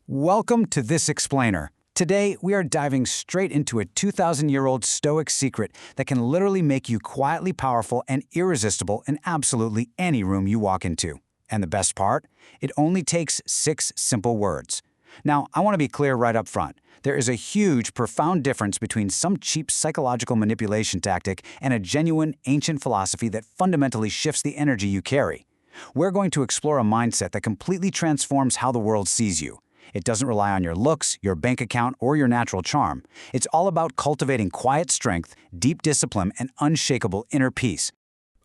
Welcome to This Explainer. Today, we are diving straight into a 2,000-year-old Stoic secret that can literally make you quietly powerful and irresistible in absolutely any room you walk into. And the best part? It only takes 6 simple words. Now, I want to be clear right up front. There is a huge, profound difference between some cheap psychological manipulation tactic and a genuine, ancient philosophy that fundamentally shifts the energy you carry. We're going to explore a mindset that completely transforms how the world sees you. It doesn't rely on your looks, your bank account, or your natural charm. It's all about cultivating quiet strength, deep discipline, and unshakable inner peace.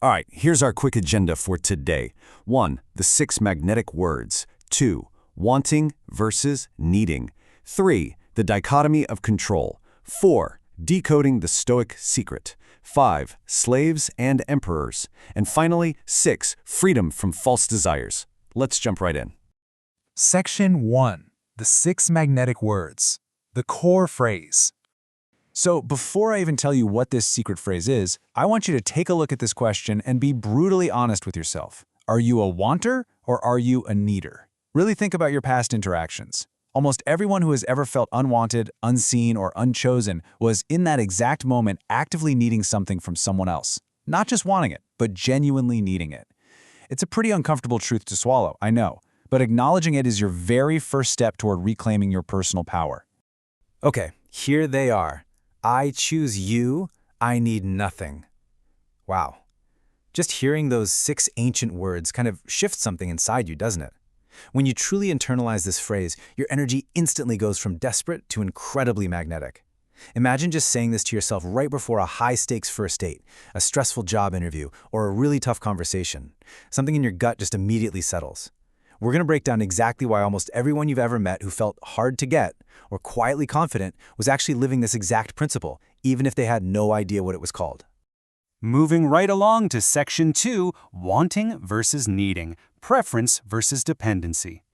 All right, here's our quick agenda for today. 1. The 6 magnetic words. 2. Wanting versus needing. 3. The dichotomy of control. 4. Decoding the Stoic secret. 5. Slaves and emperors. And finally, 6. Freedom from false desires. Let's jump right in. Section 1. The 6 magnetic words. The core phrase. So before I even tell you what this secret phrase is, I want you to take a look at this question and be brutally honest with yourself. Are you a wanter or are you a needer? Really think about your past interactions. Almost everyone who has ever felt unwanted, unseen, or unchosen was in that exact moment actively needing something from someone else. Not just wanting it, but genuinely needing it. It's a pretty uncomfortable truth to swallow, I know, but acknowledging it is your very first step toward reclaiming your personal power. Okay, here they are. I choose you, I need nothing. Wow. Just hearing those 6 ancient words kind of shifts something inside you, doesn't it? When you truly internalize this phrase, your energy instantly goes from desperate to incredibly magnetic. Imagine just saying this to yourself right before a high-stakes first date, a stressful job interview, or a really tough conversation. Something in your gut just immediately settles. We're going to break down exactly why almost everyone you've ever met who felt hard to get or quietly confident was actually living this exact principle, even if they had no idea what it was called. Moving right along to Section 2, wanting versus needing, preference versus dependency.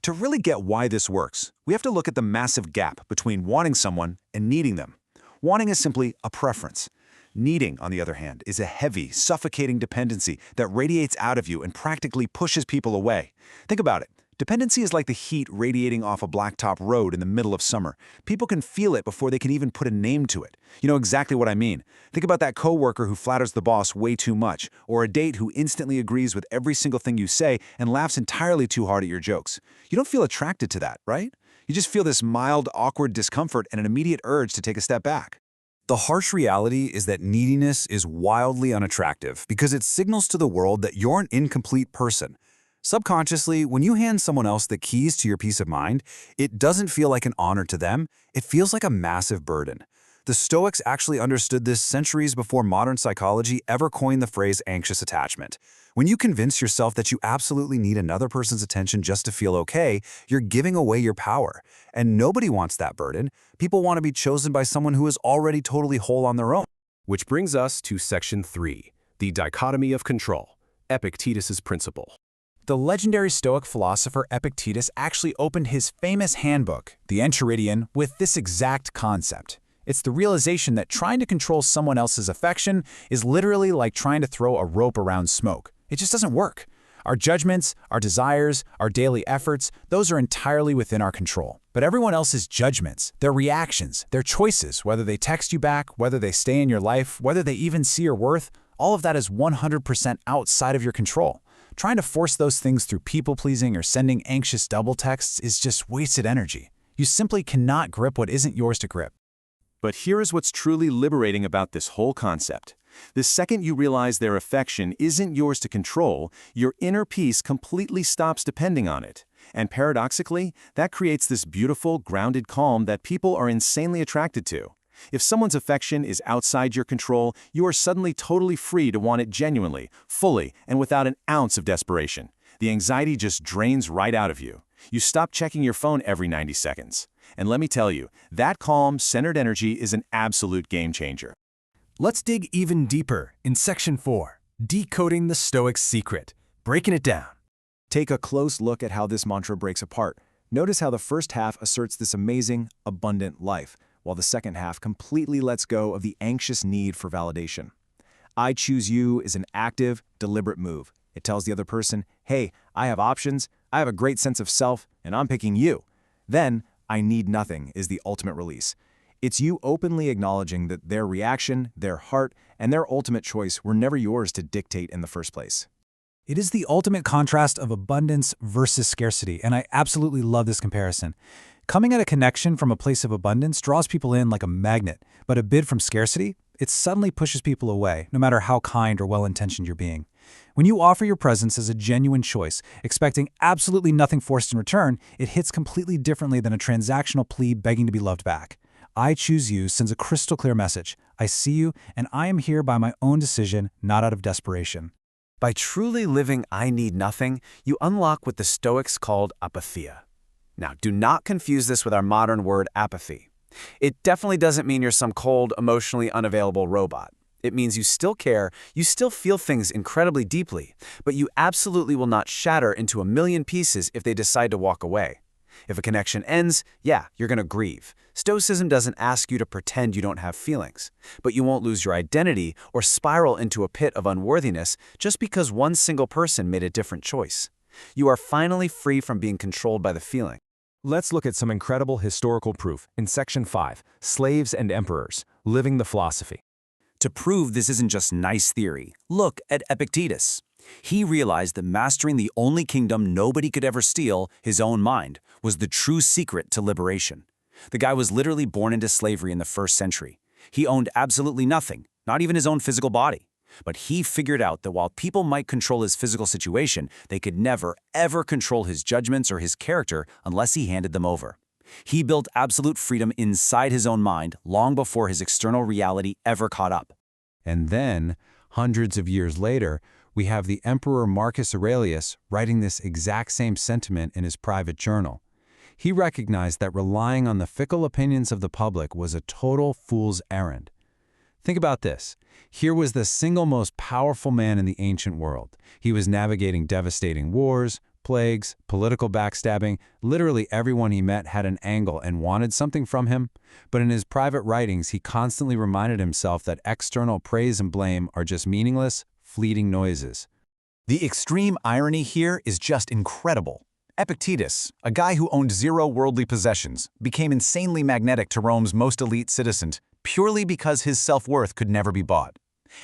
To really get why this works, we have to look at the massive gap between wanting someone and needing them. Wanting is simply a preference. Needing, on the other hand, is a heavy, suffocating dependency that radiates out of you and practically pushes people away. Think about it. Dependency is like the heat radiating off a blacktop road in the middle of summer. People can feel it before they can even put a name to it. You know exactly what I mean. Think about that coworker who flatters the boss way too much, or a date who instantly agrees with every single thing you say and laughs entirely too hard at your jokes. You don't feel attracted to that, right? You just feel this mild, awkward discomfort and an immediate urge to take a step back. The harsh reality is that neediness is wildly unattractive because it signals to the world that you're an incomplete person. Subconsciously, when you hand someone else the keys to your peace of mind, it doesn't feel like an honor to them, it feels like a massive burden. The Stoics actually understood this centuries before modern psychology ever coined the phrase anxious attachment. When you convince yourself that you absolutely need another person's attention just to feel okay, you're giving away your power. And nobody wants that burden. People want to be chosen by someone who is already totally whole on their own. Which brings us to Section 3, the dichotomy of control, Epictetus's principle. The legendary Stoic philosopher Epictetus actually opened his famous handbook, the Enchiridion, with this exact concept. It's the realization that trying to control someone else's affection is literally like trying to throw a rope around smoke. It just doesn't work. Our judgments, our desires, our daily efforts, those are entirely within our control. But everyone else's judgments, their reactions, their choices, whether they text you back, whether they stay in your life, whether they even see your worth, all of that is 100% outside of your control. Trying to force those things through people-pleasing or sending anxious double texts is just wasted energy. You simply cannot grip what isn't yours to grip. But here is what's truly liberating about this whole concept. The second you realize their affection isn't yours to control, your inner peace completely stops depending on it. And paradoxically, that creates this beautiful, grounded calm that people are insanely attracted to. If someone's affection is outside your control, you are suddenly totally free to want it genuinely, fully, and without an ounce of desperation. The anxiety just drains right out of you. You stop checking your phone every 90 seconds. And let me tell you, that calm, centered energy is an absolute game changer. Let's dig even deeper in Section 4, decoding the Stoic secret, breaking it down. Take a close look at how this mantra breaks apart. Notice how the first half asserts this amazing, abundant life, while the second half completely lets go of the anxious need for validation. I choose you is an active, deliberate move. It tells the other person, hey, I have options, I have a great sense of self, and I'm picking you. Then, I need nothing is the ultimate release. It's you openly acknowledging that their reaction, their heart, and their ultimate choice were never yours to dictate in the first place. It is the ultimate contrast of abundance versus scarcity, and I absolutely love this comparison. Coming at a connection from a place of abundance draws people in like a magnet, but a bid from scarcity, it suddenly pushes people away, no matter how kind or well-intentioned you're being. When you offer your presence as a genuine choice, expecting absolutely nothing forced in return, it hits completely differently than a transactional plea begging to be loved back. I choose you sends a crystal clear message. I see you, and I am here by my own decision, not out of desperation. By truly living I need nothing, you unlock what the Stoics called apatheia. Now, do not confuse this with our modern word apathy. It definitely doesn't mean you're some cold, emotionally unavailable robot. It means you still care, you still feel things incredibly deeply, but you absolutely will not shatter into a million pieces if they decide to walk away. If a connection ends, yeah, you're going to grieve. Stoicism doesn't ask you to pretend you don't have feelings, but you won't lose your identity or spiral into a pit of unworthiness just because one single person made a different choice. You are finally free from being controlled by the feeling. Let's look at some incredible historical proof in Section 5, Slaves and Emperors, Living the Philosophy. To prove this isn't just nice theory, look at Epictetus. He realized that mastering the only kingdom nobody could ever steal, his own mind, was the true secret to liberation. The guy was literally born into slavery in the 1st century. He owned absolutely nothing, not even his own physical body. But he figured out that while people might control his physical situation, they could never, ever control his judgments or his character unless he handed them over. He built absolute freedom inside his own mind long before his external reality ever caught up. And then, hundreds of years later, we have the Emperor Marcus Aurelius writing this exact same sentiment in his private journal. He recognized that relying on the fickle opinions of the public was a total fool's errand. Think about this. Here was the single most powerful man in the ancient world. He was navigating devastating wars, plagues, political backstabbing. Literally everyone he met had an angle and wanted something from him. But in his private writings, he constantly reminded himself that external praise and blame are just meaningless, fleeting noises. The extreme irony here is just incredible. Epictetus, a guy who owned zero worldly possessions, became insanely magnetic to Rome's most elite citizen purely because his self-worth could never be bought.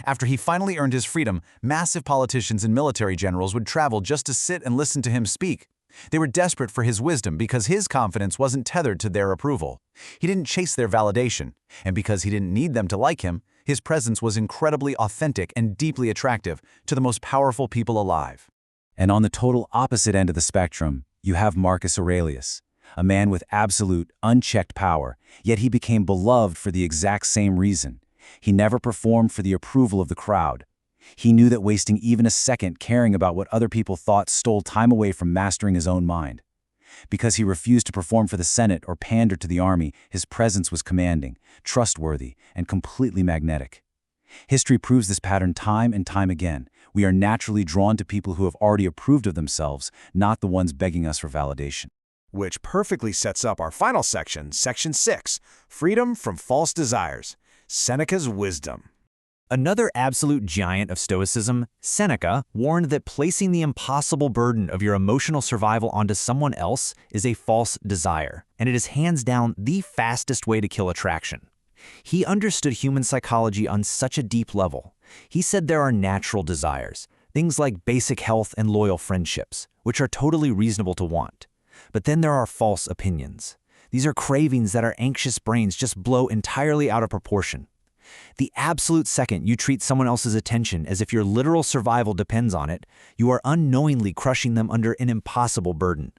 After he finally earned his freedom, massive politicians and military generals would travel just to sit and listen to him speak. They were desperate for his wisdom because his confidence wasn't tethered to their approval. He didn't chase their validation, and because he didn't need them to like him, his presence was incredibly authentic and deeply attractive to the most powerful people alive. And on the total opposite end of the spectrum, you have Marcus Aurelius, a man with absolute, unchecked power, yet he became beloved for the exact same reason. He never performed for the approval of the crowd. He knew that wasting even a second caring about what other people thought stole time away from mastering his own mind. Because he refused to perform for the Senate or pander to the army, his presence was commanding, trustworthy, and completely magnetic. History proves this pattern time and time again. We are naturally drawn to people who have already approved of themselves, not the ones begging us for validation. Which perfectly sets up our final section, Section 6, Freedom from False Desires, Seneca's Wisdom. Another absolute giant of Stoicism, Seneca, warned that placing the impossible burden of your emotional survival onto someone else is a false desire, and it is hands down the fastest way to kill attraction. He understood human psychology on such a deep level. He said there are natural desires, things like basic health and loyal friendships, which are totally reasonable to want. But then there are false opinions. These are cravings that our anxious brains just blow entirely out of proportion. The absolute second you treat someone else's attention as if your literal survival depends on it, you are unknowingly crushing them under an impossible burden.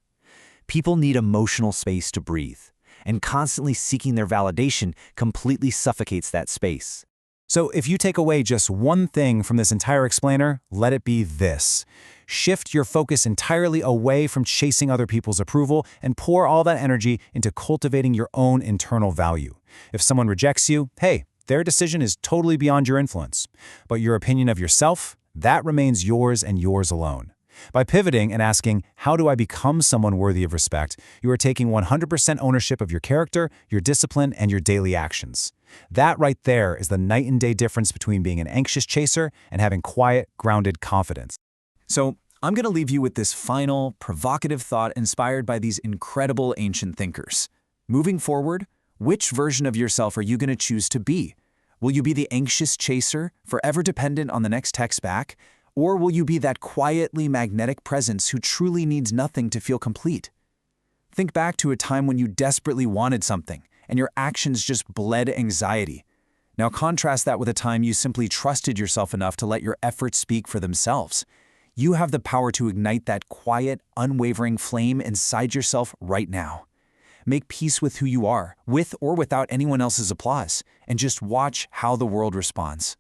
People need emotional space to breathe, and constantly seeking their validation completely suffocates that space. So if you take away just one thing from this entire explainer, let it be this. Shift your focus entirely away from chasing other people's approval and pour all that energy into cultivating your own internal value. If someone rejects you, hey, their decision is totally beyond your influence. But your opinion of yourself, that remains yours and yours alone. By pivoting and asking, how do I become someone worthy of respect, you are taking 100% ownership of your character, your discipline, and your daily actions. That right there is the night and day difference between being an anxious chaser and having quiet, grounded confidence. So, I'm going to leave you with this final, provocative thought inspired by these incredible ancient thinkers. Moving forward, which version of yourself are you going to choose to be? Will you be the anxious chaser, forever dependent on the next text back? Or will you be that quietly magnetic presence who truly needs nothing to feel complete? Think back to a time when you desperately wanted something, and your actions just bled anxiety. Now contrast that with a time you simply trusted yourself enough to let your efforts speak for themselves. You have the power to ignite that quiet, unwavering flame inside yourself right now. Make peace with who you are, with or without anyone else's applause, and just watch how the world responds.